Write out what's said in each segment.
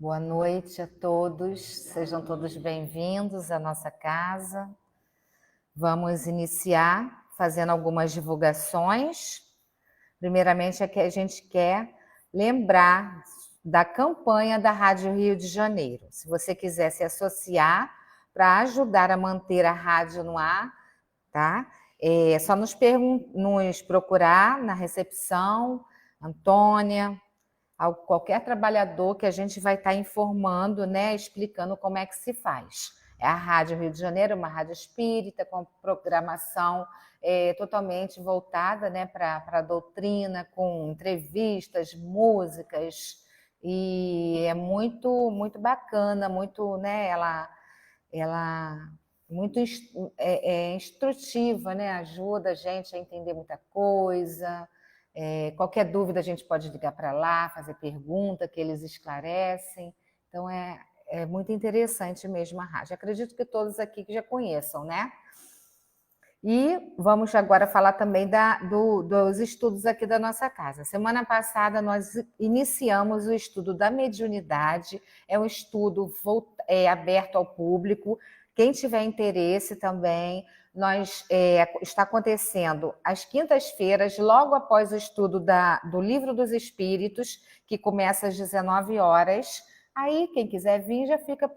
Boa noite a todos, sejam todos bem-vindos à nossa casa. Vamos iniciar fazendo algumas divulgações. Primeiramente, é que a gente quer lembrar da campanha da Rádio Rio de Janeiro. Se você quiser se associar para ajudar a manter a rádio no ar, tá? É só nos procurar na recepção, Antônia, qualquer trabalhador que a gente vai estar informando, né, explicando como é que se faz. É a Rádio Rio de Janeiro, uma rádio espírita com programação totalmente voltada, né, para a doutrina, com entrevistas, músicas, e é muito, muito bacana, muito, né, ela muito instrutiva, né, ajuda a gente a entender muita coisa. Qualquer dúvida a gente pode ligar para lá, fazer pergunta que eles esclarecem. Então é muito interessante mesmo a rádio. Acredito que todos aqui que já conheçam, né? E vamos agora falar também dos estudos aqui da nossa casa. Semana passada nós iniciamos o estudo da mediunidade. É um estudo aberto ao público. Quem tiver interesse também, está acontecendo às quintas-feiras, logo após o estudo do Livro dos Espíritos, que começa às 19 horas. Aí, quem quiser vir, já fica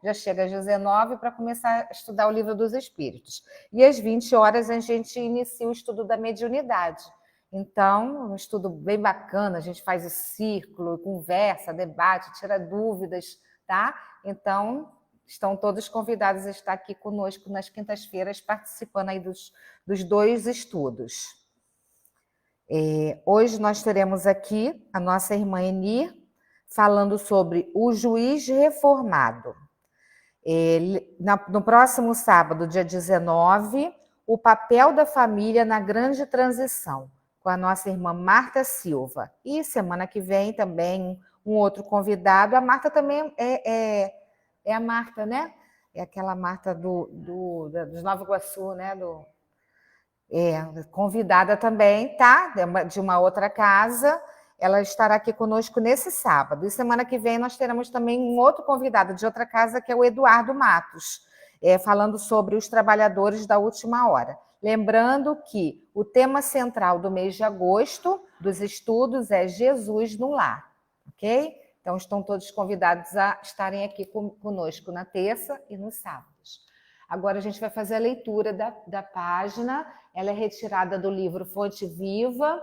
já chega às 19 para começar a estudar o Livro dos Espíritos. E às 20 horas a gente inicia o estudo da mediunidade. Então, um estudo bem bacana, a gente faz o círculo, conversa, debate, tira dúvidas, tá? Então, estão todos convidados a estar aqui conosco nas quintas-feiras, participando aí dos dois estudos. Hoje nós teremos aqui a nossa irmã Eni, falando sobre o juiz reformado. No próximo sábado, dia 19, o papel da família na grande transição, com a nossa irmã Marta Silva. E semana que vem também um outro convidado. A Marta também é a Marta, né? É aquela Marta dos Nova Iguaçu, né? Convidada também, tá? De uma outra casa. Ela estará aqui conosco nesse sábado. E semana que vem nós teremos também um outro convidado de outra casa, que é o Eduardo Matos, falando sobre os trabalhadores da última hora. Lembrando que o tema central do mês de agosto dos estudos é Jesus no Lar, ok? Então estão todos convidados a estarem aqui conosco na terça e nos sábados. Agora a gente vai fazer a leitura da página. Ela é retirada do livro Fonte Viva,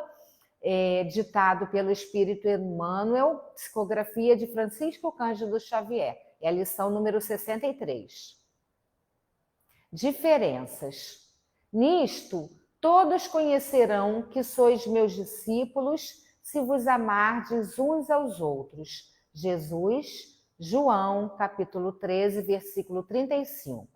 ditado pelo Espírito Emmanuel, psicografia de Francisco Cândido Xavier. É a lição número 63. Diferenças. Nisto, todos conhecerão que sois meus discípulos, se vos amardes uns aos outros. Jesus, João, capítulo 13, versículo 35.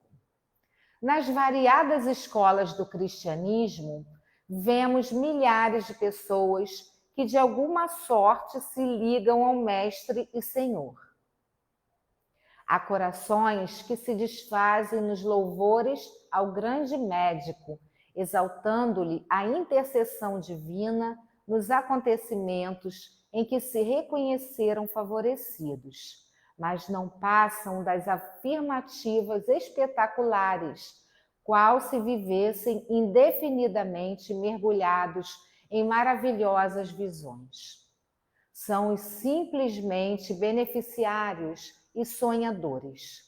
Nas variadas escolas do cristianismo, vemos milhares de pessoas que de alguma sorte se ligam ao Mestre e Senhor. Há corações que se desfazem nos louvores ao grande médico, exaltando-lhe a intercessão divina nos acontecimentos em que se reconheceram favorecidos, mas não passam das afirmativas espetaculares, qual se vivessem indefinidamente mergulhados em maravilhosas visões. São os simplesmente beneficiários e sonhadores.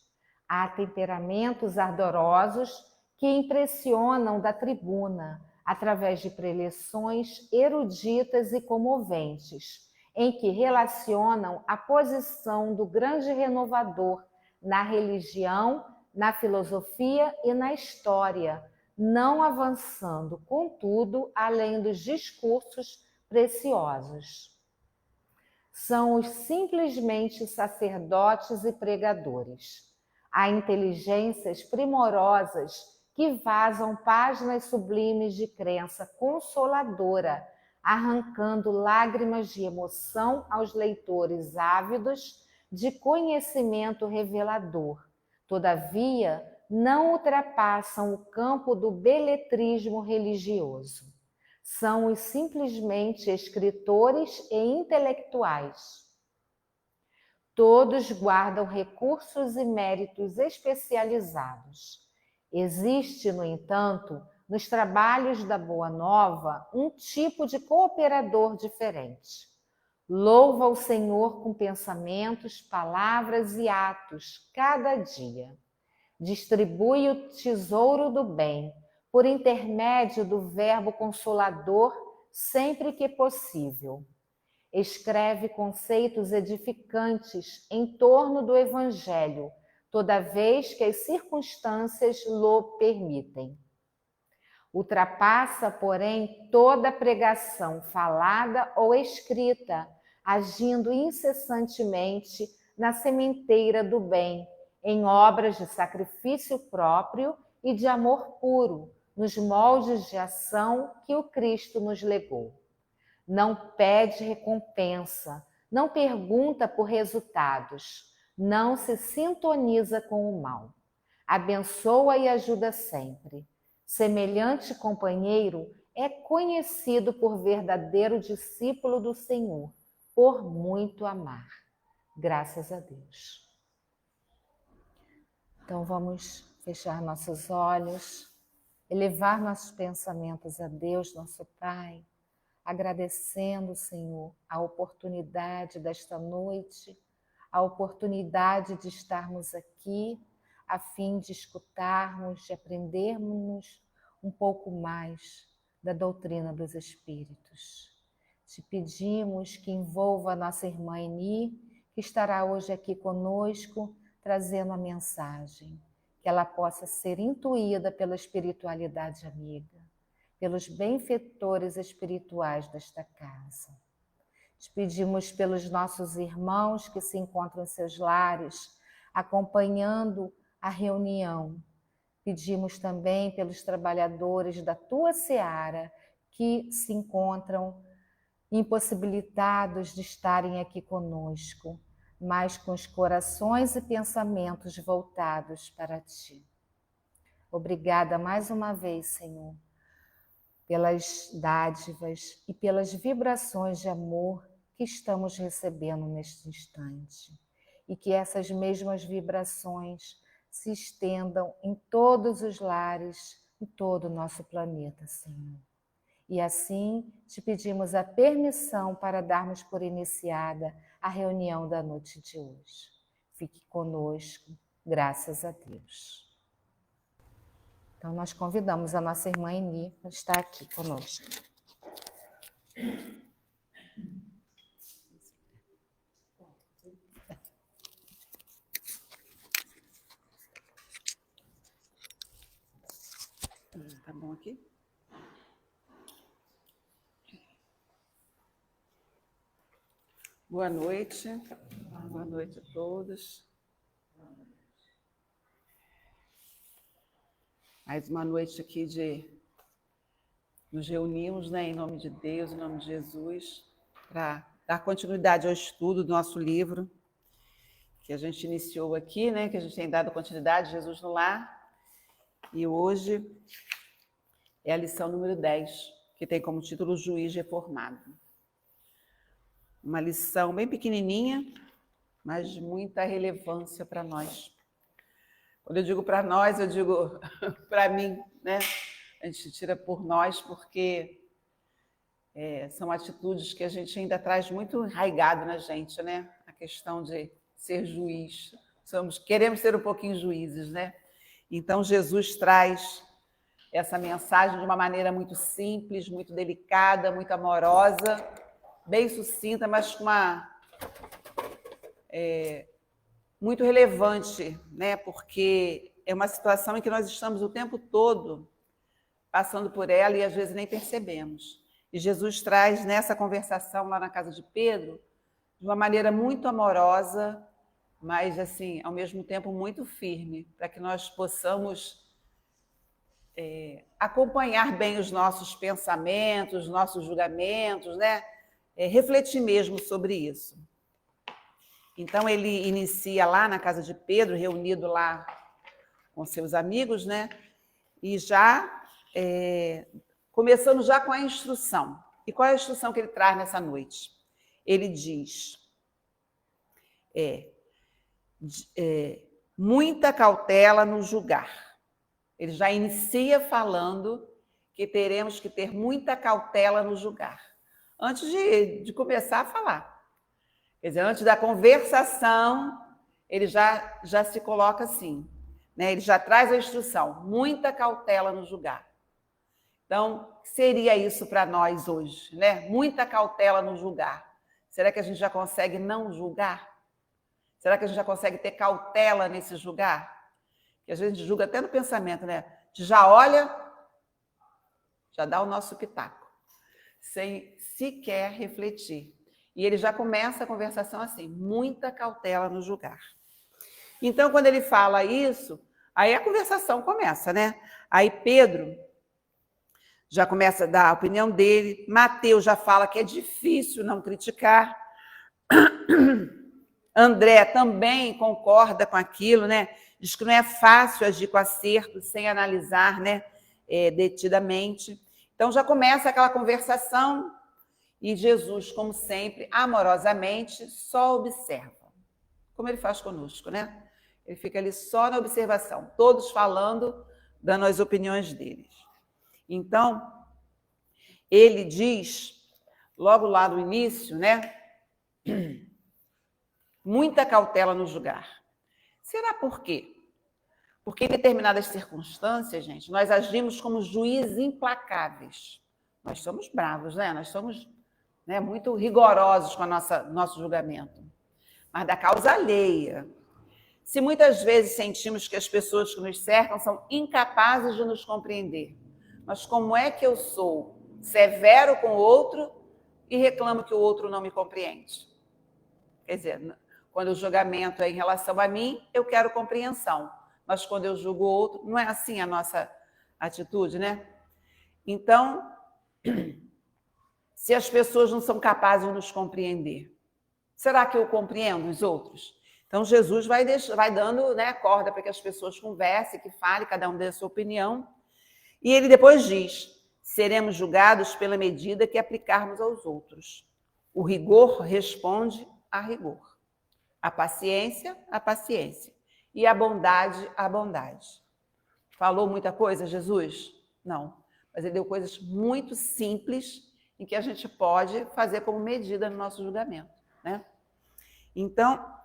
Há temperamentos ardorosos que impressionam da tribuna através de preleções eruditas e comoventes, em que relacionam a posição do grande renovador na religião, na filosofia e na história, não avançando, contudo, além dos discursos preciosos. São os simplesmente sacerdotes e pregadores. Há inteligências primorosas que vazam páginas sublimes de crença consoladora, arrancando lágrimas de emoção aos leitores ávidos de conhecimento revelador. Todavia, não ultrapassam o campo do beletrismo religioso. São os simplesmente escritores e intelectuais. Todos guardam recursos e méritos especializados. Existe, no entanto, nos trabalhos da Boa Nova, um tipo de cooperador diferente. Louva o Senhor com pensamentos, palavras e atos, cada dia. Distribui o tesouro do bem, por intermédio do verbo consolador, sempre que possível. Escreve conceitos edificantes em torno do Evangelho, toda vez que as circunstâncias lo permitem. Ultrapassa, porém, toda pregação falada ou escrita, agindo incessantemente na sementeira do bem, em obras de sacrifício próprio e de amor puro, nos moldes de ação que o Cristo nos legou. Não pede recompensa, não pergunta por resultados, não se sintoniza com o mal. Abençoa e ajuda sempre. Semelhante companheiro é conhecido por verdadeiro discípulo do Senhor, por muito amar. Graças a Deus. Então vamos fechar nossos olhos, elevar nossos pensamentos a Deus, nosso Pai, agradecendo, Senhor, a oportunidade desta noite, a oportunidade de estarmos aqui, a fim de escutarmos, de aprendermos um pouco mais da doutrina dos Espíritos. Te pedimos que envolva a nossa irmã Eni, que estará hoje aqui conosco, trazendo a mensagem, que ela possa ser intuída pela espiritualidade amiga, pelos benfeitores espirituais desta casa. Te pedimos pelos nossos irmãos que se encontram em seus lares, acompanhando a reunião. Pedimos também pelos trabalhadores da tua seara que se encontram impossibilitados de estarem aqui conosco, mas com os corações e pensamentos voltados para ti. Obrigada mais uma vez, Senhor, pelas dádivas e pelas vibrações de amor que estamos recebendo neste instante. E que essas mesmas vibrações se estendam em todos os lares, em todo o nosso planeta, Senhor. E assim te pedimos a permissão para darmos por iniciada a reunião da noite de hoje. Fique conosco, graças a Deus. Então nós convidamos a nossa irmã Eni para estar aqui conosco. bom aqui? Boa noite a todos. Mais uma noite aqui de nos reunimos, né, em nome de Deus, em nome de Jesus, para dar continuidade ao estudo do nosso livro, que a gente iniciou aqui, né, que a gente tem dado continuidade, Jesus no Lar, e hoje é a lição número 10, que tem como título Juiz Reformado. Uma lição bem pequenininha, mas de muita relevância para nós. Quando eu digo para nós, eu digo para mim, né? A gente tira por nós porque são atitudes que a gente ainda traz muito enraigado na gente, né? A questão de ser juiz. Queremos ser um pouquinho juízes, né? Então, Jesus traz essa mensagem de uma maneira muito simples, muito delicada, muito amorosa, bem sucinta, mas com muito relevante, né? Porque é uma situação em que nós estamos o tempo todo passando por ela e às vezes nem percebemos. E Jesus traz nessa conversação lá na casa de Pedro, de uma maneira muito amorosa, mas assim, ao mesmo tempo muito firme, para que nós possamos acompanhar bem os nossos pensamentos, os nossos julgamentos, né? Refletir mesmo sobre isso. Então ele inicia lá na casa de Pedro, reunido lá com seus amigos, né? E já começando já com a instrução. E qual é a instrução que ele traz nessa noite? Ele diz: muita cautela no julgar. Ele já inicia falando que teremos que ter muita cautela no julgar. Antes de começar a falar. Quer dizer, antes da conversação, ele já se coloca assim, né? Ele já traz a instrução, muita cautela no julgar. Então, o que seria isso para nós hoje, né? Muita cautela no julgar. Será que a gente já consegue não julgar? Será que a gente já consegue ter cautela nesse julgar? Que a gente julga até no pensamento, né? A gente já olha, já dá o nosso pitaco, sem sequer refletir. E ele já começa a conversação assim, muita cautela no julgar. Então, quando ele fala isso, aí a conversação começa, né? Aí Pedro já começa a dar a opinião dele, Mateus já fala que é difícil não criticar, André também concorda com aquilo, né? Diz que não é fácil agir com acerto sem analisar, né, detidamente. Então já começa aquela conversação e Jesus, como sempre, amorosamente, só observa, como ele faz conosco, né? Ele fica ali só na observação, todos falando, dando as opiniões deles. Então, ele diz, logo lá no início, né? Muita cautela no julgar. Será por quê? Porque em determinadas circunstâncias, gente, nós agimos como juízes implacáveis. Nós somos bravos, né? Nós somos, né, muito rigorosos com nosso julgamento. Mas da causa alheia. Se muitas vezes sentimos que as pessoas que nos cercam são incapazes de nos compreender, mas como é que eu sou severo com o outro e reclamo que o outro não me compreende? Quer dizer, quando o julgamento é em relação a mim, eu quero compreensão, mas quando eu julgo o outro, não é assim a nossa atitude, né? Então, se as pessoas não são capazes de nos compreender, será que eu compreendo os outros? Então, Jesus vai dando, né, corda para que as pessoas conversem, que falem, cada um dê a sua opinião. E ele depois diz, seremos julgados pela medida que aplicarmos aos outros. O rigor responde a rigor. A paciência, e a bondade. Falou muita coisa, Jesus? Não. Mas ele deu coisas muito simples em que a gente pode fazer como medida no nosso julgamento, né? Então,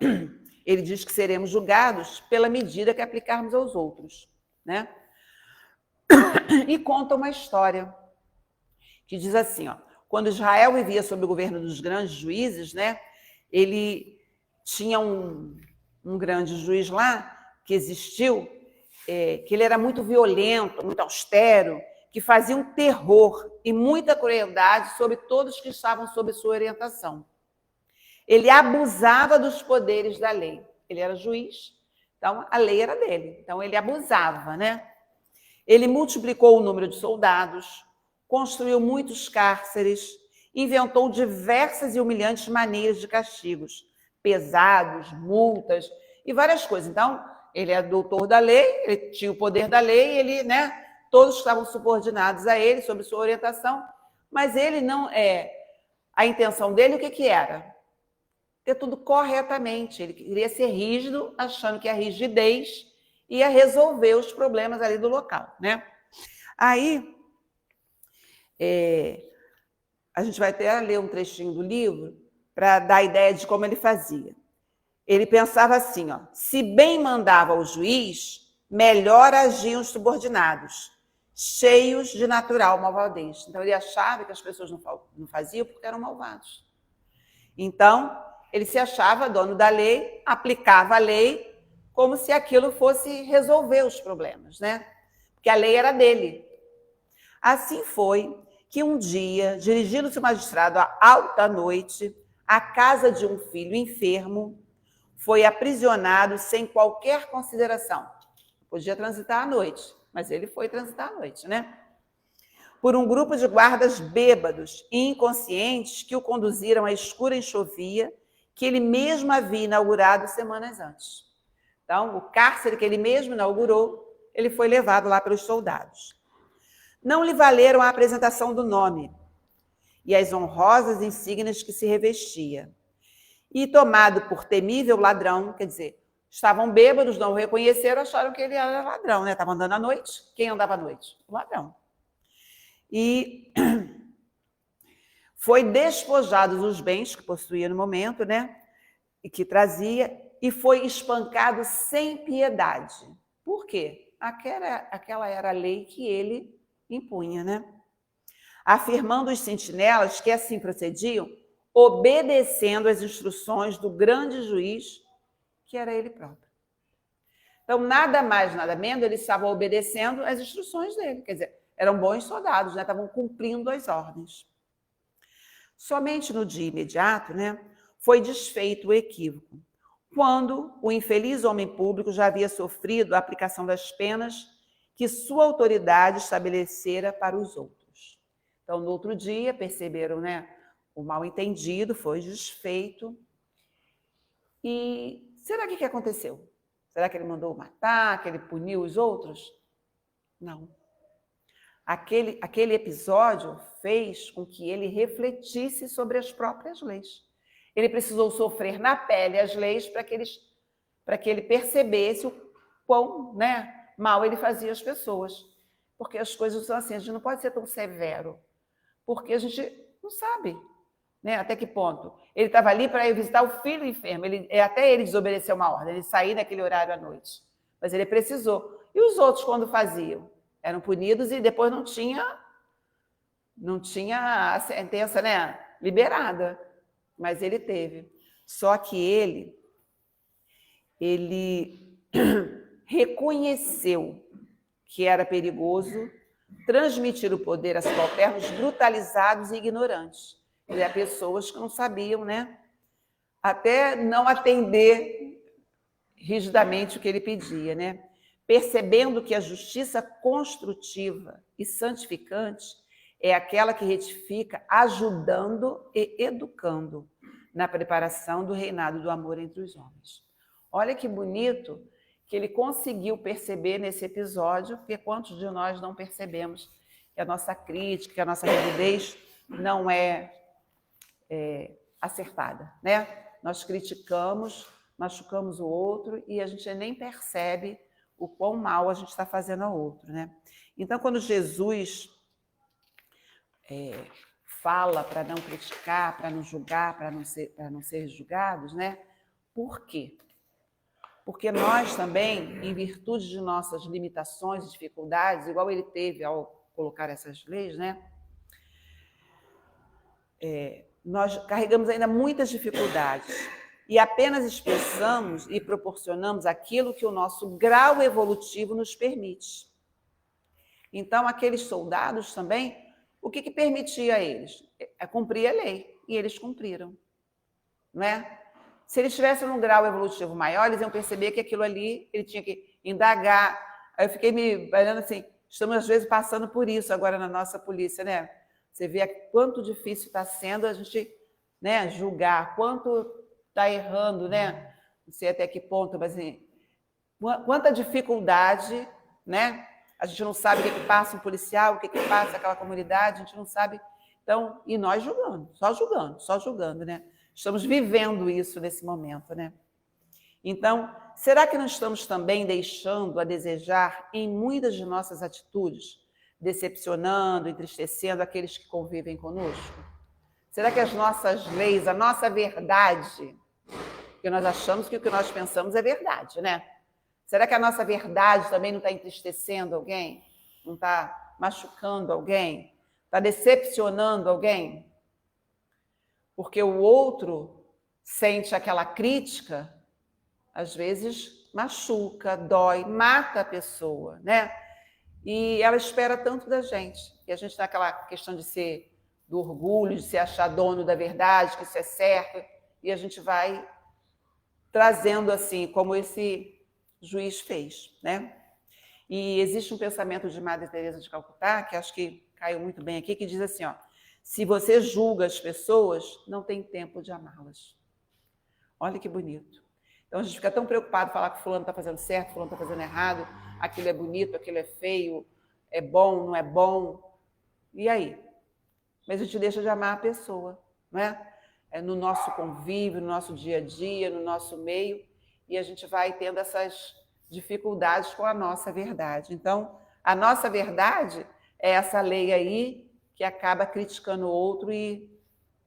ele diz que seremos julgados pela medida que aplicarmos aos outros, né? E conta uma história que diz assim, ó, quando Israel vivia sob o governo dos grandes juízes, né? Ele tinha um grande juiz lá, que existiu, que ele era muito violento, muito austero, que fazia um terror e muita crueldade sobre todos que estavam sob sua orientação. Ele abusava dos poderes da lei. Ele era juiz, então a lei era dele. Então ele abusava, né? Ele multiplicou o número de soldados, construiu muitos cárceres, inventou diversas e humilhantes maneiras de castigos, pesados, multas e várias coisas. Então, ele é doutor da lei, ele tinha o poder da lei, ele, né, todos estavam subordinados a ele, sob sua orientação, mas ele não a intenção dele, o que era? Ter tudo corretamente. Ele queria ser rígido, achando que a rigidez ia resolver os problemas ali do local, né? Aí, a gente vai até ler um trechinho do livro para dar a ideia de como ele fazia. Ele pensava assim, ó, se bem mandava o juiz, melhor agiam os subordinados, cheios de natural malvadez. Então, ele achava que as pessoas não faziam porque eram malvados. Então, ele se achava dono da lei, aplicava a lei como se aquilo fosse resolver os problemas, né? Porque a lei era dele. Assim foi que um dia, dirigindo-se o magistrado à alta noite, à casa de um filho enfermo, foi aprisionado sem qualquer consideração. Podia transitar à noite, mas ele foi transitar à noite, né? Por um grupo de guardas bêbados e inconscientes que o conduziram à escura enxovia que ele mesmo havia inaugurado semanas antes. Então, o cárcere que ele mesmo inaugurou, ele foi levado lá pelos soldados. Não lhe valeram a apresentação do nome e as honrosas insígnias que se revestia. E, tomado por temível ladrão, quer dizer, estavam bêbados, não o reconheceram, acharam que ele era ladrão, né? Estava andando à noite. Quem andava à noite? O ladrão. E foi despojado dos bens que possuía no momento, né? E que trazia, e foi espancado sem piedade. Por quê? Aquela era a lei que ele impunha, né? Afirmando os sentinelas que assim procediam, obedecendo às instruções do grande juiz, que era ele próprio. Então, nada mais, nada menos, eles estavam obedecendo às instruções dele. Quer dizer, eram bons soldados, né? Estavam cumprindo as ordens. Somente no dia imediato, né, foi desfeito o equívoco, quando o infeliz homem público já havia sofrido a aplicação das penas que sua autoridade estabelecera para os outros. Então, no outro dia, perceberam, né, o mal-entendido foi desfeito. E será que aconteceu? Será que ele mandou matar, que ele puniu os outros? Não. Aquele episódio fez com que ele refletisse sobre as próprias leis. Ele precisou sofrer na pele as leis para que ele percebesse o quão, né, mal ele fazia as pessoas. Porque as coisas são assim, a gente não pode ser tão severo, porque a gente não sabe, né, até que ponto. Ele estava ali para ir visitar o filho enfermo, até ele desobedeceu uma ordem, ele sair naquele horário à noite. Mas ele precisou. E os outros, quando faziam? Eram punidos e depois não tinha a sentença, né, liberada. Mas ele teve. Só que ele reconheceu que era perigoso transmitir o poder a subalternos brutalizados e ignorantes. Ele é pessoas que não sabiam, né, até não atender rigidamente o que ele pedia, né? Percebendo que a justiça construtiva e santificante é aquela que retifica, ajudando e educando na preparação do reinado do amor entre os homens. Olha que bonito que ele conseguiu perceber nesse episódio, porque quantos de nós não percebemos que a nossa crítica, que a nossa rigidez não é acertada, né? Nós criticamos, machucamos o outro e a gente nem percebe o quão mal a gente está fazendo ao outro, né? Então, quando Jesus fala para não criticar, para não julgar, para não ser julgados, né? Por quê? Porque nós também, em virtude de nossas limitações e dificuldades, igual ele teve ao colocar essas leis, né? Nós carregamos ainda muitas dificuldades e apenas expressamos e proporcionamos aquilo que o nosso grau evolutivo nos permite. Então, aqueles soldados também, o que permitia a eles? É cumprir a lei, e eles cumpriram. Não é? Se eles estivessem num grau evolutivo maior, eles iam perceber que aquilo ali, ele tinha que indagar. Aí eu fiquei me olhando assim, estamos às vezes passando por isso agora na nossa polícia, né? Você vê quanto difícil está sendo a gente, né, julgar, quanto está errando, né? Não sei até que ponto, mas assim, quanta dificuldade, né? A gente não sabe o que passa um policial, o que passa aquela comunidade, a gente não sabe. Então, e nós julgando, só julgando, né? Estamos vivendo isso nesse momento, né? Então, será que nós estamos também deixando a desejar em muitas de nossas atitudes, decepcionando, entristecendo aqueles que convivem conosco? Será que as nossas leis, a nossa verdade, porque nós achamos que o que nós pensamos é verdade, né? Será que a nossa verdade também não está entristecendo alguém? Não está machucando alguém? Está decepcionando alguém? Porque o outro sente aquela crítica, às vezes machuca, dói, mata a pessoa, né? E ela espera tanto da gente. E a gente tem aquela questão de ser do orgulho, de se achar dono da verdade, que isso é certo, e a gente vai trazendo assim, como esse juiz fez, né? E existe um pensamento de Madre Teresa de Calcutá, que acho que caiu muito bem aqui, que diz assim, ó, se você julga as pessoas, não tem tempo de amá-las. Olha que bonito. Então a gente fica tão preocupado em falar que fulano está fazendo certo, fulano está fazendo errado, aquilo é bonito, aquilo é feio, é bom, não é bom. E aí? Mas a gente deixa de amar a pessoa, não é? É no nosso convívio, no nosso dia a dia, no nosso meio, e a gente vai tendo essas dificuldades com a nossa verdade. Então, a nossa verdade é essa lei aí que acaba criticando o outro e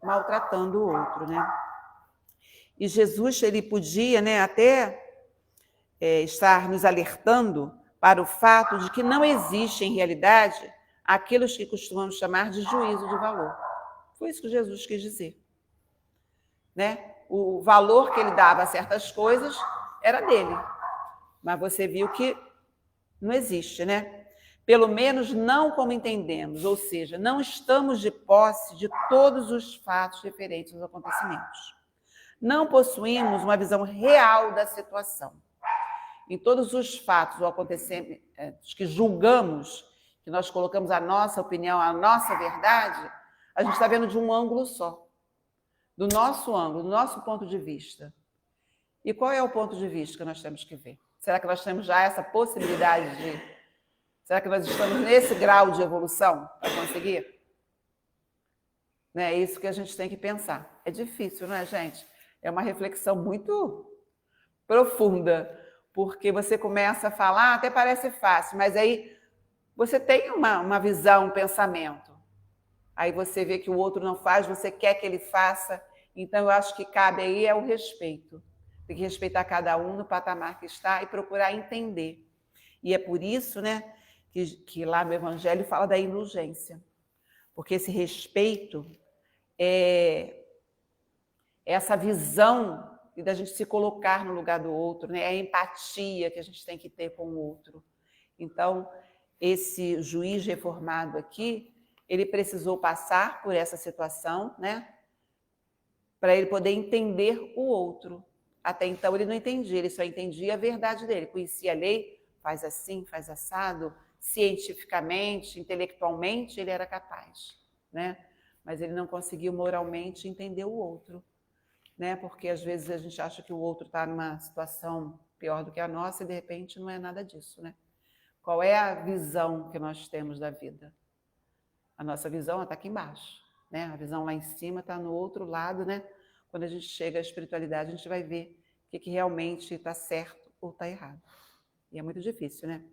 maltratando o outro, né? E Jesus, ele podia, né, até estar nos alertando para o fato de que não existe, em realidade, aqueles que costumamos chamar de juízo de valor. Foi isso que Jesus quis dizer. Né? O valor que ele dava a certas coisas era dele, mas você viu que não existe, né? Pelo menos não como entendemos, ou seja, não estamos de posse de todos os fatos referentes aos acontecimentos. Não possuímos uma visão real da situação. Em todos os fatos ou acontecimentos que julgamos, que nós colocamos a nossa opinião, a nossa verdade, a gente está vendo de um ângulo só, do nosso ângulo, do nosso ponto de vista. E qual é o ponto de vista que nós temos que ver? Será que nós temos já essa possibilidade de... Será que nós estamos nesse grau de evolução para conseguir? É isso que a gente tem que pensar. É difícil, não é, gente? É uma reflexão muito profunda, porque você começa a falar, até parece fácil, mas aí você tem uma visão, um pensamento. Aí você vê que o outro não faz, você quer que ele faça. Então, eu acho que cabe aí é o respeito. Tem que respeitar cada um no patamar que está e procurar entender. E é por isso, né, que lá no Evangelho fala da indulgência. Porque esse respeito é essa visão e da gente se colocar no lugar do outro, né? É a empatia que a gente tem que ter com o outro. Então, esse juiz reformado aqui, ele precisou passar por essa situação, né? Para ele poder entender o outro. Até então ele não entendia, ele só entendia a verdade dele, conhecia a lei, faz assim, faz assado, cientificamente, intelectualmente ele era capaz, né? Mas ele não conseguiu moralmente entender o outro, né? Porque às vezes a gente acha que o outro está numa situação pior do que a nossa e de repente não é nada disso, né? Qual é a visão que nós temos da vida? A nossa visão está aqui embaixo, né? A visão lá em cima está no outro lado, né? Quando a gente chega à espiritualidade, a gente vai ver o que realmente está certo ou está errado. E é muito difícil, né?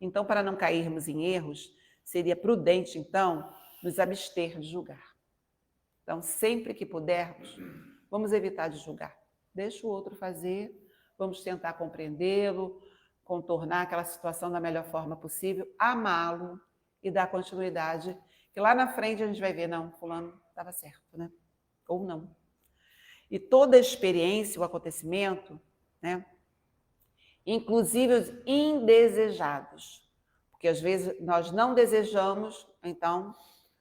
Então, para não cairmos em erros, seria prudente, então, nos abster de julgar. Então, sempre que pudermos, vamos evitar de julgar. Deixa o outro fazer, vamos tentar compreendê-lo, contornar aquela situação da melhor forma possível, amá-lo e dar continuidade, que lá na frente a gente vai ver, não, fulano estava certo, né? Ou não. E toda a experiência, o acontecimento, né? Inclusive os indesejados, Porque às vezes nós não desejamos, então,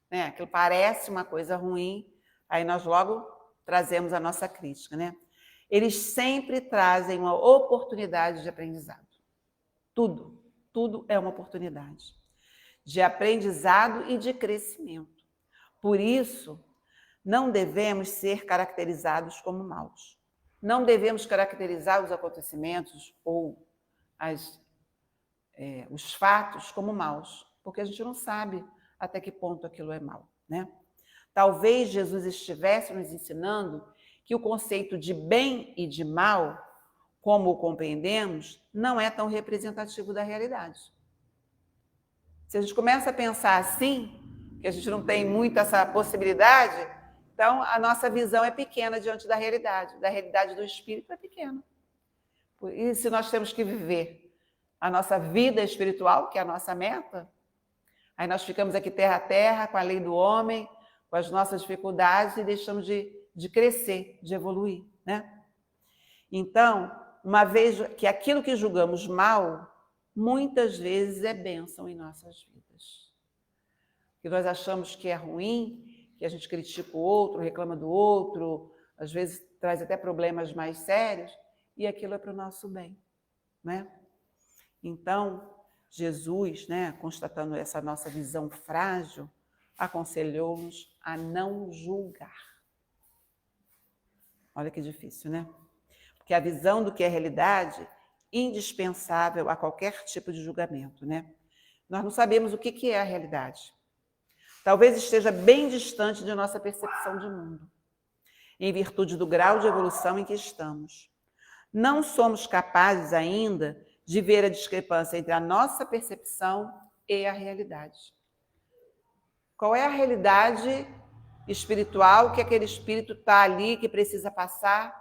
né, aquilo parece uma coisa ruim, aí nós logo trazemos a nossa crítica, né? Eles sempre trazem uma oportunidade de aprendizado. Tudo é uma oportunidade de aprendizado e de crescimento. Por isso, não devemos ser caracterizados como maus. Não devemos caracterizar os acontecimentos ou os fatos como maus, porque a gente não sabe até que ponto aquilo é mau, né? Talvez Jesus estivesse nos ensinando que o conceito de bem e de mal, como o compreendemos, não é tão representativo da realidade. Se a gente começa a pensar assim, que a gente não tem muito essa possibilidade, então a nossa visão é pequena diante da realidade do espírito é pequena. E se nós temos que viver a nossa vida espiritual, que é a nossa meta, aí nós ficamos aqui terra a terra, com a lei do homem, com as nossas dificuldades e deixamos de crescer, de evoluir, né? Então, uma vez que aquilo que julgamos mal, muitas vezes é bênção em nossas vidas. Que nós achamos que é ruim, que a gente critica o outro, reclama do outro, às vezes traz até problemas mais sérios, e aquilo é para o nosso bem, né? Então, Jesus, né, constatando essa nossa visão frágil, aconselhou-nos a não julgar. Olha que difícil, né? Porque a visão do que é realidade é indispensável a qualquer tipo de julgamento, né? Nós não sabemos o que é a realidade. Talvez esteja bem distante de nossa percepção de mundo, em virtude do grau de evolução em que estamos. Não somos capazes ainda de ver a discrepância entre a nossa percepção e a realidade. Qual é a realidade espiritual que aquele espírito está ali, que precisa passar?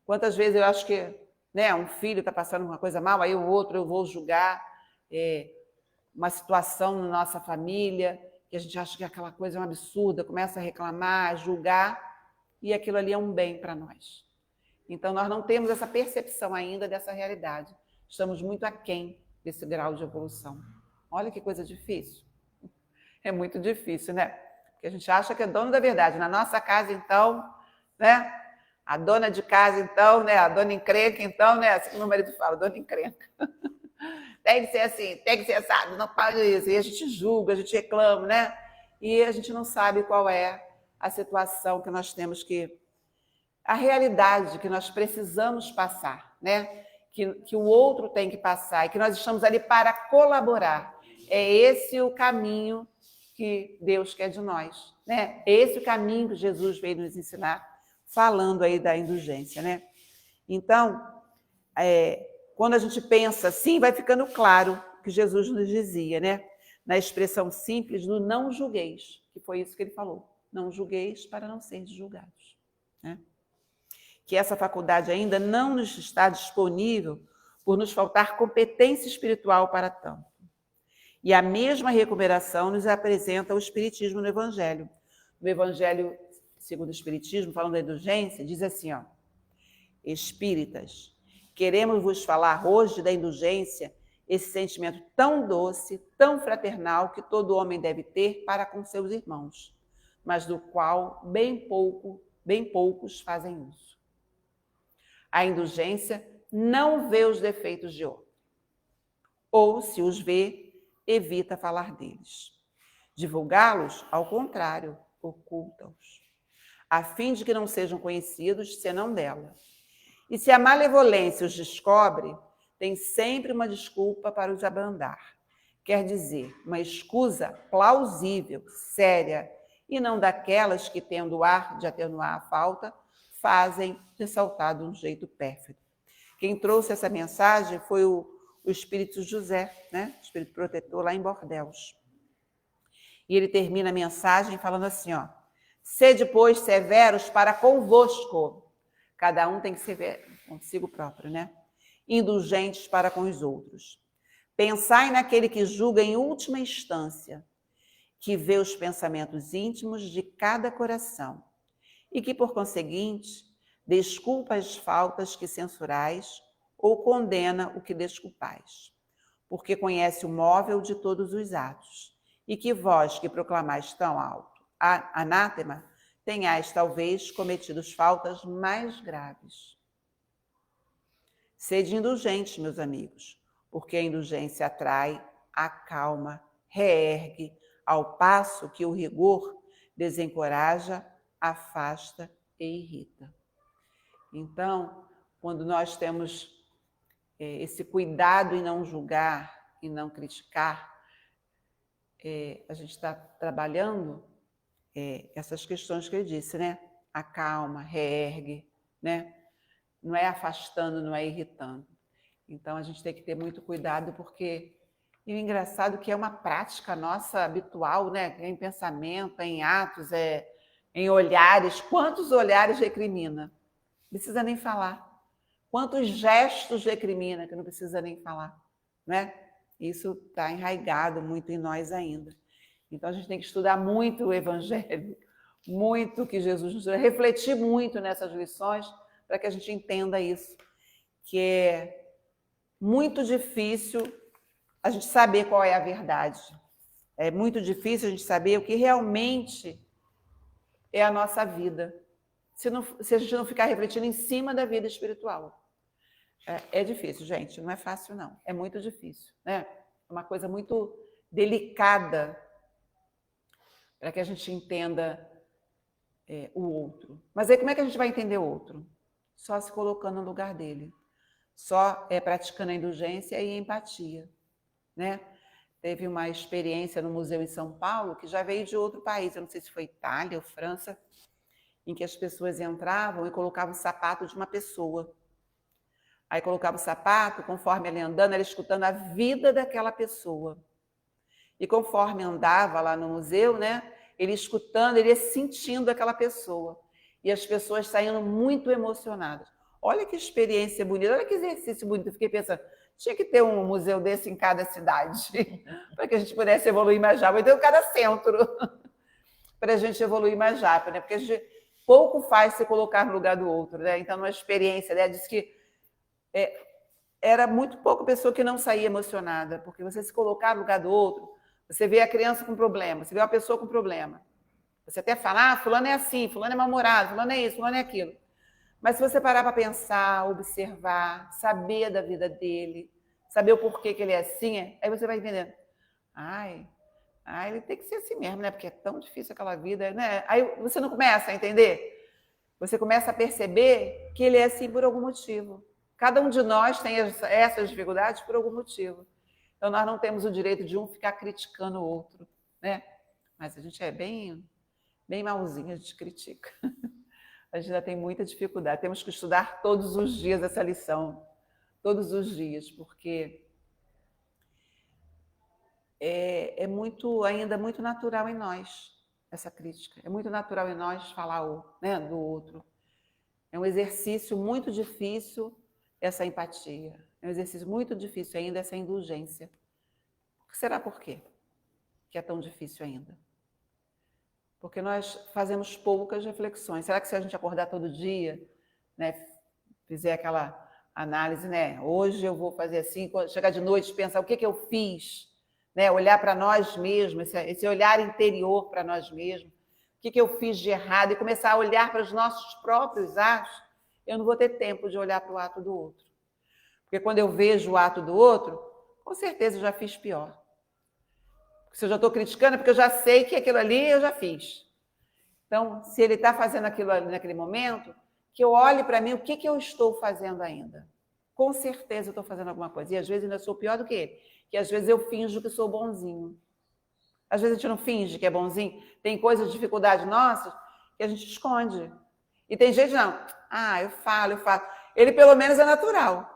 Quantas vezes eu acho que, né, um filho está passando uma coisa mal, aí o outro eu vou julgar uma situação na nossa família, que a gente acha que aquela coisa é um absurda, começa a reclamar, a julgar, e aquilo ali é um bem para nós. Então, nós não temos essa percepção ainda dessa realidade. Estamos muito aquém desse grau de evolução. Olha que coisa difícil. É muito difícil, né? Porque a gente acha que é dono da verdade. Na nossa casa, então, né? A dona de casa, então, né? A dona encrenca, então, né? Assim que meu marido fala, dona encrenca. Tem que ser assim, tem que ser assado, não pode isso. E a gente julga, a gente reclama, né? E a gente não sabe qual é a situação que nós temos que... A realidade que nós precisamos passar, né? Que o outro tem que passar e que nós estamos ali para colaborar. É esse o caminho que Deus quer de nós, né? É esse o caminho que Jesus veio nos ensinar, falando aí da indulgência, né? Então, quando a gente pensa assim, vai ficando claro o que Jesus nos dizia, né? Na expressão simples do não julgueis, que foi isso que ele falou. Não julgueis para não seres julgados, né? Que essa faculdade ainda não nos está disponível por nos faltar competência espiritual para tanto. E a mesma recuperação nos apresenta o Espiritismo no Evangelho. No Evangelho segundo o Espiritismo, falando da indulgência, diz assim, ó: Espíritas, queremos vos falar hoje da indulgência, esse sentimento tão doce, tão fraternal que todo homem deve ter para com seus irmãos, mas do qual bem poucos fazem uso. A indulgência não vê os defeitos de outro, ou, se os vê, evita falar deles. Divulgá-los, ao contrário, oculta-os, a fim de que não sejam conhecidos senão dela. E se a malevolência os descobre, tem sempre uma desculpa para os abrandar. Quer dizer, uma escusa plausível, séria, e não daquelas que, tendo o ar de atenuar a falta, fazem ressaltar de um jeito pérfido. Quem trouxe essa mensagem foi o Espírito José, né? O Espírito Protetor, lá em Bordeus. E ele termina a mensagem falando assim, ó: sede, pois, severos para convosco. Cada um tem que ser consigo próprio, né? Indulgentes para com os outros. Pensai naquele que julga em última instância, que vê os pensamentos íntimos de cada coração, e que, por conseguinte, desculpa as faltas que censurais ou condena o que desculpais. porque conhece o móvel de todos os atos, e que vós que proclamais tão alto, anátema, tenhais talvez cometido faltas mais graves. Sede indulgentes, meus amigos, porque a indulgência atrai, acalma, reergue, ao passo que o rigor desencoraja, afasta e irrita. Então, quando nós temos esse cuidado em não julgar, em não criticar, a gente está trabalhando essas questões que ele disse, né? Acalma, reergue, né? Não é afastando, não é irritando. Então, a gente tem que ter muito cuidado, porque e o engraçado é que é uma prática nossa habitual, né? Em pensamento, em atos, em olhares. Quantos olhares recrimina? Não precisa nem falar. Quantos gestos recrimina, que não precisa nem falar, né? Isso está enraizado muito em nós ainda. Então, a gente tem que estudar muito o Evangelho, muito o que Jesus nos deu, refletir muito nessas lições, para que a gente entenda isso, que é muito difícil a gente saber qual é a verdade. É muito difícil a gente saber o que realmente é a nossa vida, se a gente não ficar refletindo em cima da vida espiritual. É difícil, gente, não é fácil, não. É muito difícil, né? É uma coisa muito delicada para que a gente entenda o outro. Mas aí como é que a gente vai entender o outro? Só se colocando no lugar dele. Só praticando a indulgência e a empatia, né? Teve uma experiência no museu em São Paulo que já veio de outro país, eu não sei se foi Itália ou França, em que as pessoas entravam e colocavam o sapato de uma pessoa. Aí colocava o sapato, conforme ele andando, ela escutando a vida daquela pessoa. E conforme andava lá no museu, né, ele escutando, ele ia sentindo aquela pessoa. E as pessoas saindo muito emocionadas. Olha que experiência bonita, olha que exercício bonito. Eu fiquei pensando, tinha que ter um museu desse em cada cidade, para que a gente pudesse evoluir mais rápido. Então, cada centro, para a gente evoluir mais rápido, né? Porque a gente pouco faz se colocar no lugar do outro, né? Então, numa experiência, né, disse que era muito pouca pessoa que não saía emocionada, porque você se colocar no lugar do outro, você vê a criança com problema, você vê uma pessoa com problema. Você até fala, fulano é assim, fulano é mal-humorado, fulano é isso, fulano é aquilo. Mas se você parar para pensar, observar, saber da vida dele, saber o porquê que ele é assim, aí você vai entendendo. Ele tem que ser assim mesmo, né? Porque é tão difícil aquela vida, né? Aí você não começa a entender. Você começa a perceber que ele é assim por algum motivo. Cada um de nós tem essas dificuldades por algum motivo. Então, nós não temos o direito de um ficar criticando o outro, né? Mas a gente é bem malzinho, a gente critica. A gente ainda tem muita dificuldade. Temos que estudar todos os dias essa lição. Todos os dias, porque ainda muito natural em nós, essa crítica. É muito natural em nós falar do outro. É um exercício muito difícil essa empatia. É um exercício muito difícil ainda essa indulgência. Será por quê que é tão difícil ainda? Porque nós fazemos poucas reflexões. Será que se a gente acordar todo dia, né, fizer aquela análise, né, hoje eu vou fazer assim, quando chegar de noite, pensar o que eu fiz, né, olhar para nós mesmos, esse olhar interior para nós mesmos, o que eu fiz de errado e começar a olhar para os nossos próprios atos, eu não vou ter tempo de olhar para o ato do outro. Porque quando eu vejo o ato do outro, com certeza eu já fiz pior. Se eu já estou criticando, é porque eu já sei que aquilo ali eu já fiz. Então, se ele está fazendo aquilo ali naquele momento, que eu olhe para mim, o que eu estou fazendo ainda? Com certeza eu estou fazendo alguma coisa. E às vezes ainda sou pior do que ele. Que às vezes eu finjo que sou bonzinho. Às vezes a gente não finge que é bonzinho. Tem coisas, dificuldades nossas, que a gente esconde. E tem gente, não. Eu falo. Ele pelo menos é natural.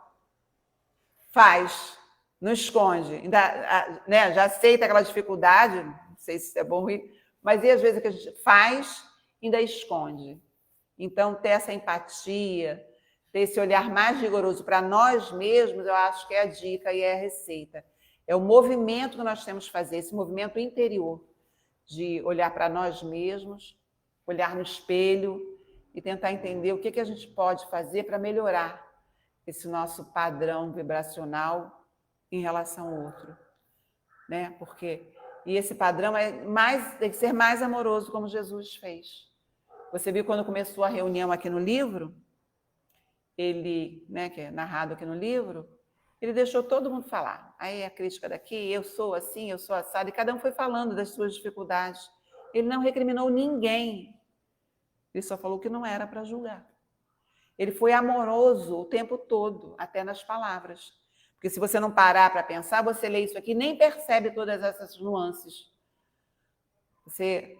Faz. Não esconde, ainda, né, já aceita aquela dificuldade, não sei se é bom ou ruim, mas e às vezes o que a gente faz, ainda esconde. Então, ter essa empatia, ter esse olhar mais rigoroso para nós mesmos, eu acho que é a dica e é a receita. É o movimento que nós temos que fazer, esse movimento interior, de olhar para nós mesmos, olhar no espelho e tentar entender o que a gente pode fazer para melhorar esse nosso padrão vibracional, em relação ao outro, né? E esse padrão tem que ser mais amoroso, como Jesus fez. Você viu quando começou a reunião aqui no livro, ele, né, que é narrado aqui no livro, ele deixou todo mundo falar. Aí a crítica daqui, eu sou assim, eu sou assado, e cada um foi falando das suas dificuldades. Ele não recriminou ninguém. Ele só falou que não era para julgar. Ele foi amoroso o tempo todo, até nas palavras. Porque se você não parar para pensar, você lê isso aqui e nem percebe todas essas nuances. Você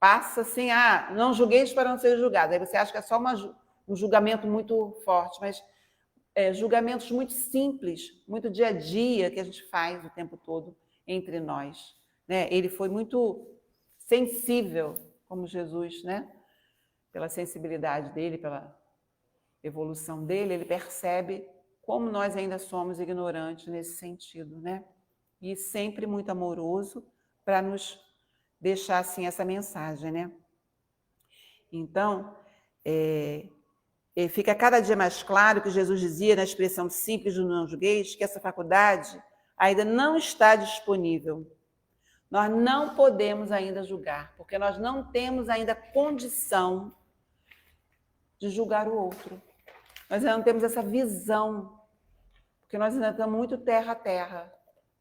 passa assim, não julgueis para não ser julgado. Aí você acha que é só um julgamento muito forte, mas julgamentos muito simples, muito dia a dia que a gente faz o tempo todo entre nós. Né? Ele foi muito sensível, como Jesus, né? Pela sensibilidade dele, pela evolução dele, ele percebe como nós ainda somos ignorantes nesse sentido, né? E sempre muito amoroso para nos deixar assim essa mensagem, né? Então, fica cada dia mais claro que Jesus dizia na expressão simples do não julgueis que essa faculdade ainda não está disponível. Nós não podemos ainda julgar, porque nós não temos ainda condição de julgar o outro. Nós ainda não temos essa visão, porque nós ainda estamos muito terra a terra,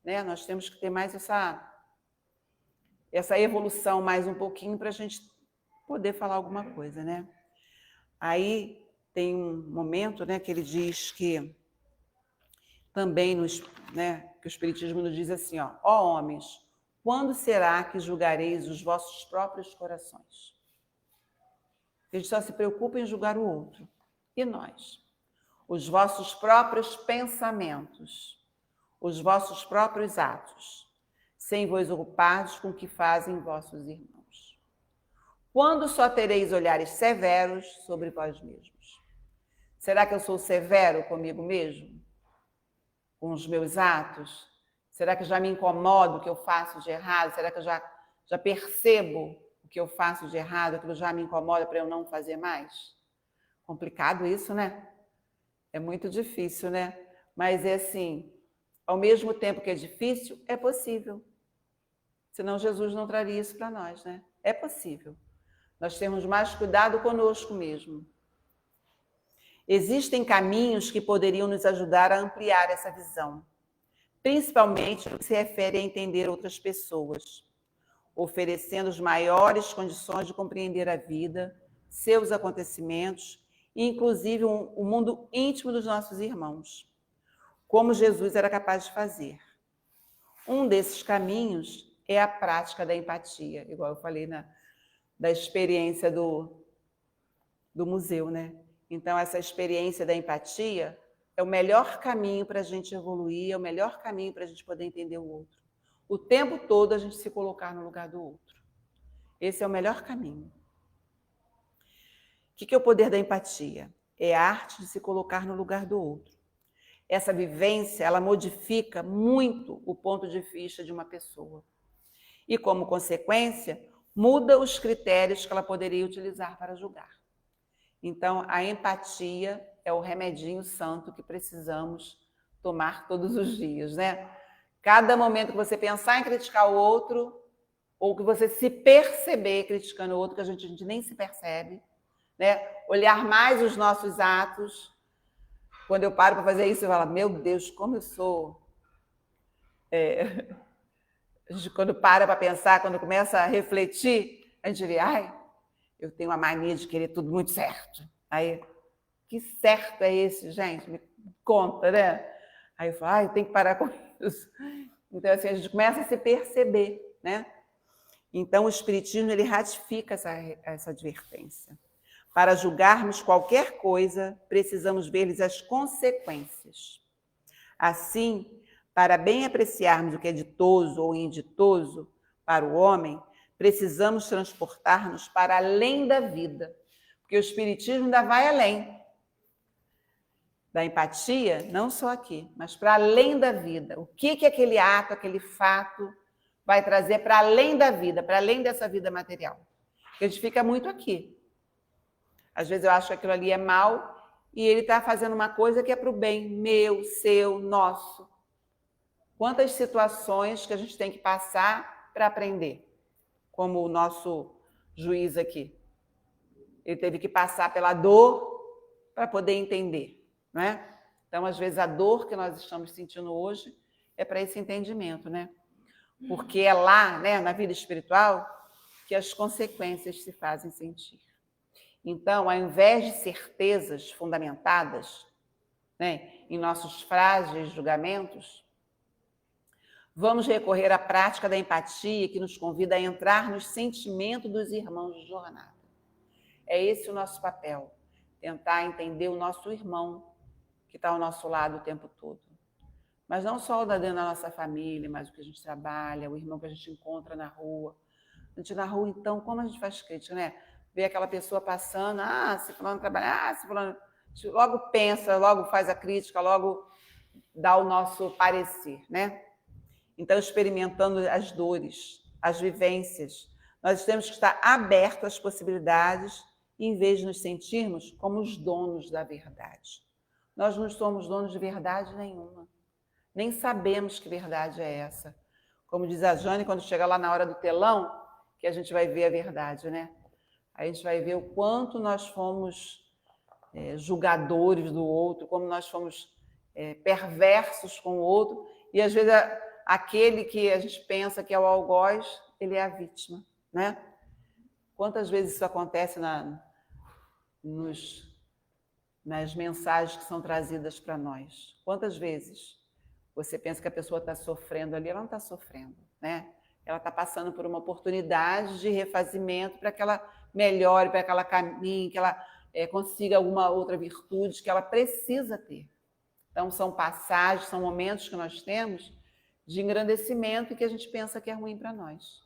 né? Nós temos que ter mais essa evolução mais um pouquinho para a gente poder falar alguma coisa, né? Aí tem um momento, né, que ele diz que também que o Espiritismo nos diz assim, ó homens, quando será que julgareis os vossos próprios corações? A gente só se preocupa em julgar o outro. E nós? Os vossos próprios pensamentos, os vossos próprios atos, sem vos ocupardes com o que fazem vossos irmãos. Quando só tereis olhares severos sobre vós mesmos? Será que eu sou severo comigo mesmo? Com os meus atos? Será que já me incomodo o que eu faço de errado? Será que eu já percebo o que eu faço de errado? Aquilo já me incomoda para eu não fazer mais? Complicado isso, né? É muito difícil, né? Mas é assim, ao mesmo tempo que é difícil, é possível. Senão Jesus não traria isso para nós, né? É possível. Nós temos mais cuidado conosco mesmo. Existem caminhos que poderiam nos ajudar a ampliar essa visão, principalmente no que se refere a entender outras pessoas, oferecendo as maiores condições de compreender a vida, seus acontecimentos, e inclusive o mundo íntimo dos nossos irmãos, como Jesus era capaz de fazer. Um desses caminhos é a prática da empatia, igual eu falei da experiência do museu, né? Então, essa experiência da empatia é o melhor caminho para a gente evoluir, é o melhor caminho para a gente poder entender o outro. O tempo todo a gente se colocar no lugar do outro. Esse é o melhor caminho. O que é o poder da empatia? É a arte de se colocar no lugar do outro. Essa vivência, ela modifica muito o ponto de vista de uma pessoa. E, como consequência, muda os critérios que ela poderia utilizar para julgar. Então, a empatia é o remedinho santo que precisamos tomar todos os dias, né? Cada momento que você pensar em criticar o outro, ou que você se perceber criticando o outro, que a gente nem se percebe, né? Olhar mais os nossos atos. Quando eu paro para fazer isso, eu falo, meu Deus, como eu sou... A gente, quando para pensar, quando começa a refletir, a gente vê, eu tenho uma mania de querer tudo muito certo. Aí, que certo é esse, gente? Me conta, né? Aí eu falo, eu tenho que parar com isso. Então, assim, a gente começa a se perceber, né? Então, o Espiritismo, ele ratifica essa advertência. Para julgarmos qualquer coisa, precisamos ver-lhes as consequências. Assim, para bem apreciarmos o que é ditoso ou inditoso para o homem, precisamos transportar-nos para além da vida, porque o Espiritismo ainda vai além da empatia, não só aqui, mas para além da vida. O que aquele ato, aquele fato vai trazer para além da vida, para além dessa vida material? Porque a gente fica muito aqui. Às vezes eu acho que aquilo ali é mal e ele está fazendo uma coisa que é para o bem meu, seu, nosso. Quantas situações que a gente tem que passar para aprender, como o nosso juiz aqui. Ele teve que passar pela dor para poder entender, né? Então, às vezes, a dor que nós estamos sentindo hoje é para esse entendimento, né? Porque é lá, né, na vida espiritual, que as consequências se fazem sentir. Então, ao invés de certezas fundamentadas, né, em nossos frágeis julgamentos, vamos recorrer à prática da empatia, que nos convida a entrar nos sentimentos dos irmãos de jornada. É esse o nosso papel, tentar entender o nosso irmão que está ao nosso lado o tempo todo. Mas não só o da dentro da nossa família, mas o que a gente trabalha, o irmão que a gente encontra na rua. A gente na rua, então, como a gente faz crítica, né? Vê aquela pessoa passando, se fulano trabalha, se fulano... A gente logo pensa, logo faz a crítica, logo dá o nosso parecer, né? Então, experimentando as dores, as vivências, nós temos que estar abertos às possibilidades, em vez de nos sentirmos como os donos da verdade. Nós não somos donos de verdade nenhuma. Nem sabemos que verdade é essa. Como diz a Jane, quando chega lá na hora do telão, que a gente vai ver a verdade, né? Aí a gente vai ver o quanto nós fomos julgadores do outro, como nós fomos perversos com o outro, e às vezes aquele que a gente pensa que é o algoz, ele é a vítima, né? Quantas vezes isso acontece nas mensagens que são trazidas para nós? Quantas vezes você pensa que a pessoa está sofrendo ali? Ela não está sofrendo, né? Ela está passando por uma oportunidade de refazimento para que ela melhore, para que ela caminhe, que ela consiga alguma outra virtude que ela precisa ter. Então, são passagens, são momentos que nós temos de engrandecimento e que a gente pensa que é ruim para nós.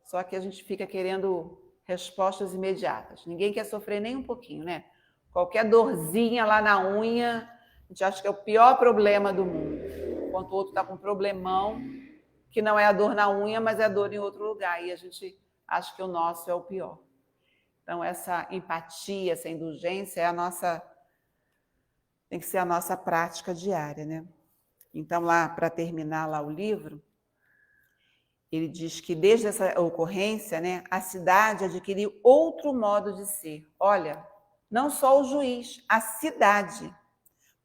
Só que a gente fica querendo respostas imediatas. Ninguém quer sofrer nem um pouquinho, né? Qualquer dorzinha lá na unha, a gente acha que é o pior problema do mundo. Enquanto o outro está com um problemão, que não é a dor na unha, mas é a dor em outro lugar. E a gente acha que o nosso é o pior. Então, essa empatia, essa indulgência tem que ser a nossa prática diária, né? Então, lá, para terminar lá o livro, ele diz que desde essa ocorrência, né, a cidade adquiriu outro modo de ser. Olha, não só o juiz, a cidade.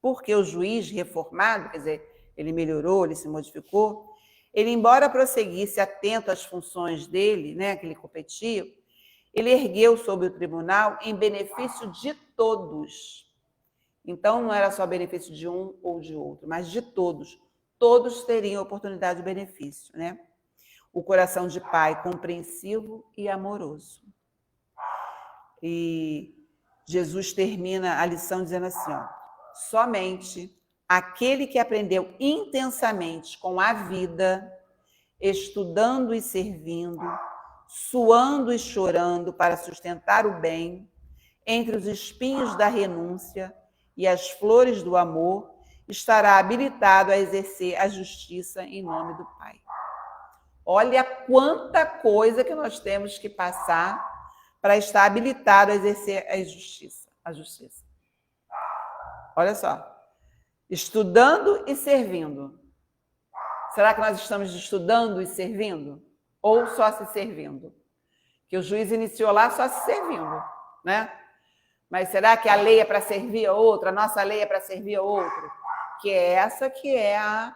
Porque o juiz reformado, quer dizer, ele melhorou, ele se modificou, ele, embora prosseguisse atento às funções dele, né, que ele competia, ele ergueu sobre o tribunal em benefício de todos. Então, não era só benefício de um ou de outro, mas de todos. Todos teriam oportunidade de benefício, né? O coração de pai compreensivo e amoroso. E Jesus termina a lição dizendo assim, ó, somente aquele que aprendeu intensamente com a vida, estudando e servindo, suando e chorando para sustentar o bem, entre os espinhos da renúncia e as flores do amor, estará habilitado a exercer a justiça em nome do Pai. Olha quanta coisa que nós temos que passar para estar habilitado a exercer a justiça. Olha só. Estudando e servindo. Será que nós estamos estudando e servindo? Ou só se servindo? Que o juiz iniciou lá só se servindo, né? Mas será que a lei é para servir a outra? A nossa lei é para servir a outra? Que é essa que é a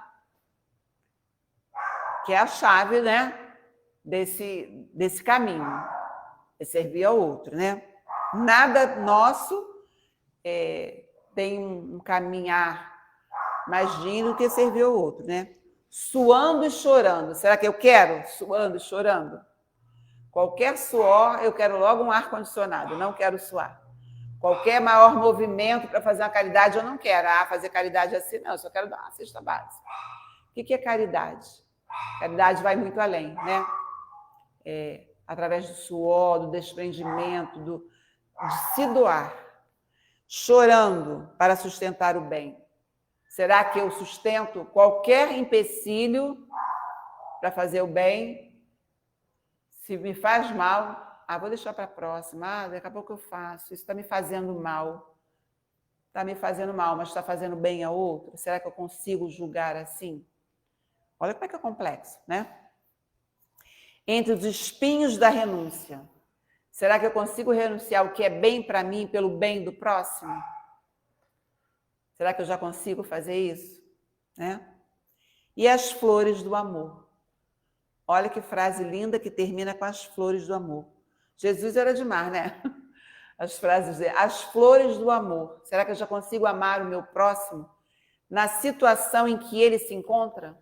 chave, né? Desse caminho. É servir ao outro, né? Nada nosso tem um caminhar mais digno do que servir ao outro, né? Suando e chorando. Será que eu quero? Suando e chorando. Qualquer suor, eu quero logo um ar-condicionado, não quero suar. Qualquer maior movimento para fazer uma caridade, eu não quero. Fazer caridade assim, não, eu só quero dar uma cesta básica. O que é caridade? Caridade vai muito além, né? Através do suor, do desprendimento, de se doar. Chorando para sustentar o bem. Será que eu sustento qualquer empecilho para fazer o bem? Se me faz mal, vou deixar para a próxima. Daqui a pouco eu faço. Isso está me fazendo mal. Está me fazendo mal, mas está fazendo bem a outro? Será que eu consigo julgar assim? Olha como é que é complexo, né? Entre os espinhos da renúncia. Será que eu consigo renunciar ao que é bem para mim pelo bem do próximo? Será que eu já consigo fazer isso? Né? E as flores do amor. Olha que frase linda que termina com as flores do amor. Jesus era demais, né? As frases, as flores do amor. Será que eu já consigo amar o meu próximo na situação em que ele se encontra?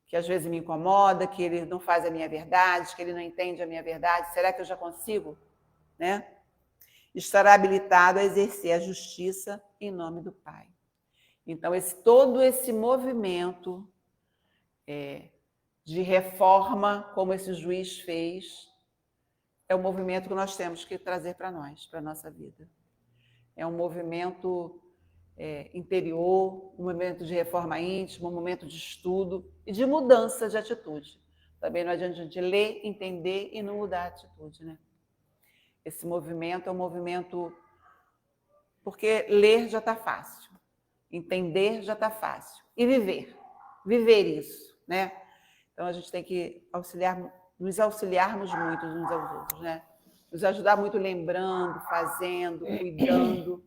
Que às vezes me incomoda, que ele não faz a minha verdade, que ele não entende a minha verdade. Será que eu já consigo, né? Estará habilitado a exercer a justiça em nome do Pai. Então, todo esse movimento de reforma, como esse juiz fez, é o movimento que nós temos que trazer para nós, para a nossa vida. É um movimento interior, um momento de reforma íntima, um momento de estudo e de mudança de atitude. Também não adianta a gente ler, entender e não mudar a atitude, né? Esse movimento é um movimento... Porque ler já está fácil, entender já está fácil. E viver isso, né? Então a gente tem que nos auxiliarmos muito uns aos outros, né? Nos ajudar muito lembrando, fazendo, cuidando,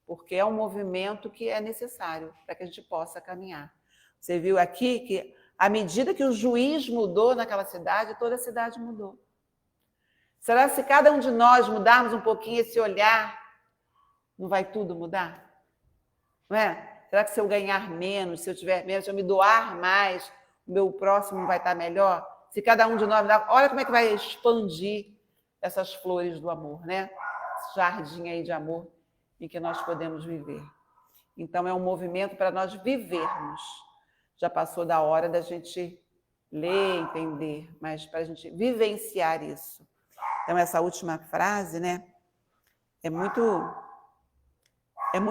porque é um movimento que é necessário para que a gente possa caminhar. Você viu aqui que, à medida que o juiz mudou naquela cidade, toda a cidade mudou. Será que se cada um de nós mudarmos um pouquinho esse olhar, não vai tudo mudar? Não é? Será que se eu ganhar menos, se eu tiver menos, se eu me doar mais, o meu próximo vai estar melhor? Se cada um de nós... Olha como é que vai expandir essas flores do amor, né? Esse jardim aí de amor em que nós podemos viver. Então, é um movimento para nós vivermos. Já passou da hora da gente ler, entender, mas para a gente vivenciar isso. Então, essa última frase, né, é muito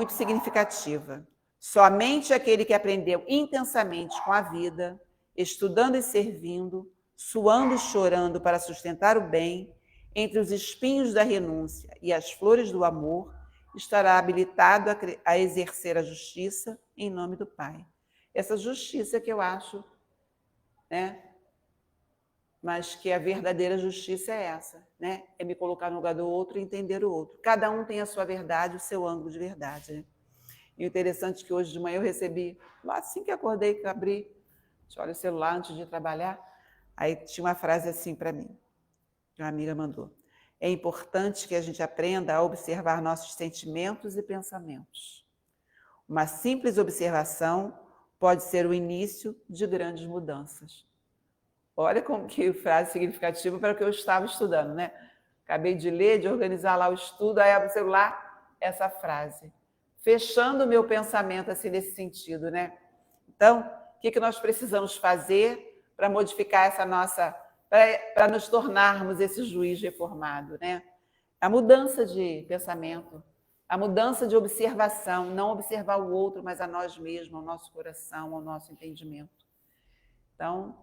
significativa. Somente aquele que aprendeu intensamente com a vida, estudando e servindo, suando e chorando para sustentar o bem, entre os espinhos da renúncia e as flores do amor, estará habilitado a exercer a justiça em nome do Pai. Essa justiça que eu acho, né? Mas que a verdadeira justiça é essa, né? É me colocar no lugar do outro e entender o outro. Cada um tem a sua verdade, o seu ângulo de verdade, né? E o interessante é que hoje de manhã eu recebi, assim que acordei, que abri, olha o celular antes de trabalhar, aí tinha uma frase assim para mim, que uma amiga mandou. É importante que a gente aprenda a observar nossos sentimentos e pensamentos. Uma simples observação pode ser o início de grandes mudanças. Olha como que frase significativa para o que eu estava estudando, né? Acabei de ler, de organizar lá o estudo, aí abro o celular, essa frase. Fechando o meu pensamento assim nesse sentido, né? Então, o que nós precisamos fazer para modificar essa nossa... para nos tornarmos esse juiz reformado, né? A mudança de pensamento, a mudança de observação, não observar o outro, mas a nós mesmos, ao nosso coração, ao nosso entendimento. Então,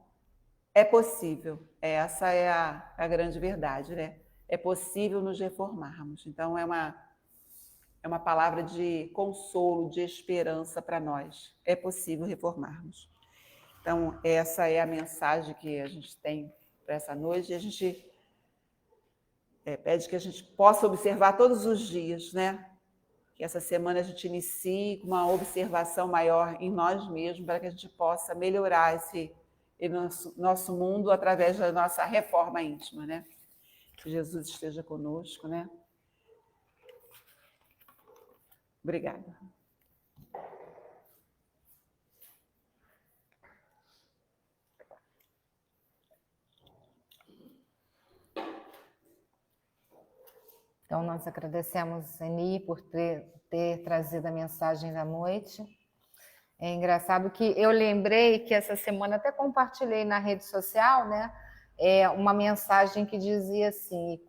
é possível, essa é a grande verdade, né? É possível nos reformarmos. Então, é uma palavra de consolo, de esperança para nós. É possível reformarmos. Então, essa é a mensagem que a gente tem para essa noite. E a gente pede que a gente possa observar todos os dias, né? Que essa semana a gente inicie com uma observação maior em nós mesmos, para que a gente possa melhorar esse nosso mundo através da nossa reforma íntima, né? Que Jesus esteja conosco, né? Obrigada. Então, nós agradecemos, Eni, por ter trazido a mensagem da noite. É engraçado que eu lembrei que essa semana até compartilhei na rede social, né? Uma mensagem que dizia assim,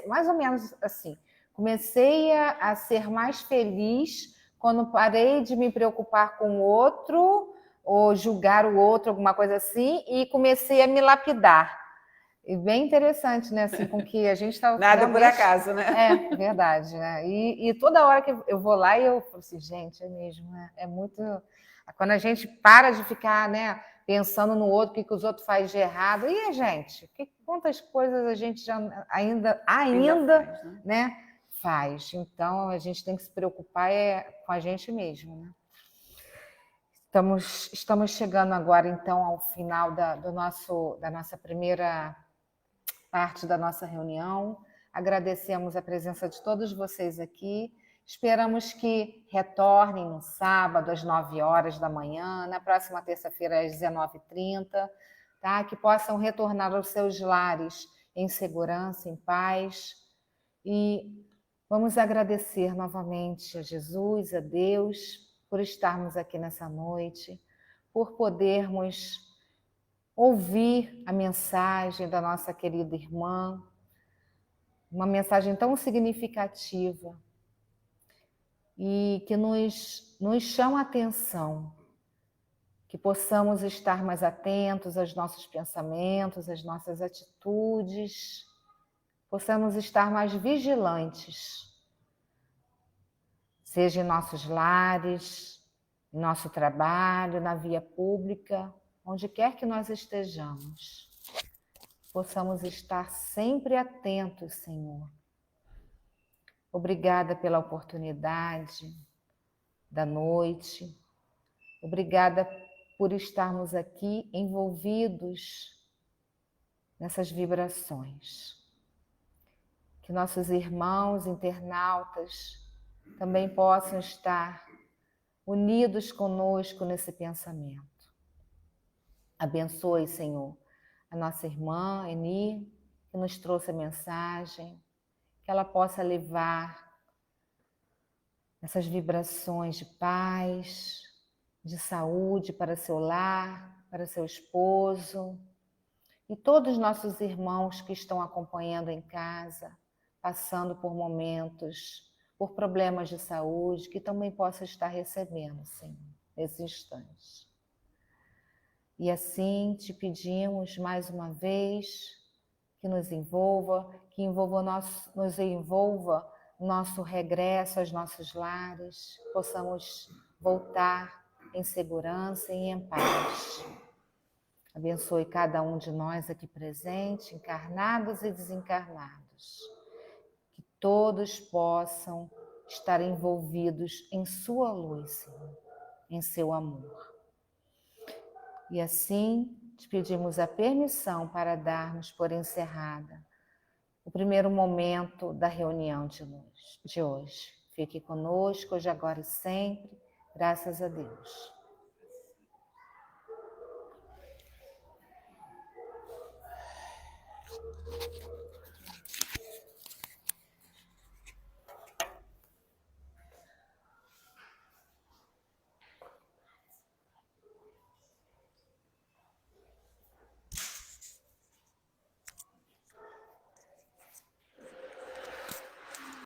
mais ou menos assim, comecei a ser mais feliz quando parei de me preocupar com o outro ou julgar o outro, alguma coisa assim, e comecei a me lapidar. E bem interessante, né? Assim, com que a gente está... Nada por acaso, né? É, verdade, né? E toda hora que eu vou lá, eu falo assim, gente, é mesmo, né? É muito... Quando a gente para de ficar, né, pensando no outro, o que os outros fazem de errado. E a gente? Quantas coisas a gente já ainda faz, né, faz. Então, a gente tem que se preocupar com a gente mesmo, né? Estamos chegando agora, então, ao final da nossa primeira parte da nossa reunião. Agradecemos a presença de todos vocês aqui. Esperamos que retornem no sábado, às 9 horas da manhã, na próxima terça-feira, às 19h30, tá? Que possam retornar aos seus lares em segurança, em paz. E vamos agradecer novamente a Jesus, a Deus, por estarmos aqui nessa noite, por podermos ouvir a mensagem da nossa querida irmã, uma mensagem tão significativa e que nos chama a atenção, que possamos estar mais atentos aos nossos pensamentos, às nossas atitudes, possamos estar mais vigilantes, seja em nossos lares, em nosso trabalho, na via pública, onde quer que nós estejamos. Possamos estar sempre atentos, Senhor. Obrigada pela oportunidade da noite. Obrigada por estarmos aqui envolvidos nessas vibrações. Que nossos irmãos internautas também possam estar unidos conosco nesse pensamento. Abençoe, Senhor, a nossa irmã Eni, que nos trouxe a mensagem, que ela possa levar essas vibrações de paz, de saúde para seu lar, para seu esposo e todos os nossos irmãos que estão acompanhando em casa, passando por momentos, por problemas de saúde, que também possa estar recebendo, Senhor, nesse instante. E assim te pedimos mais uma vez que nos envolva nosso regresso aos nossos lares, possamos voltar em segurança e em paz. Abençoe cada um de nós aqui presente, encarnados e desencarnados. Que todos possam estar envolvidos em sua luz, Senhor, em seu amor. E assim, te pedimos a permissão para darmos por encerrada o primeiro momento da reunião de hoje. Fique conosco hoje, agora e sempre, graças a Deus.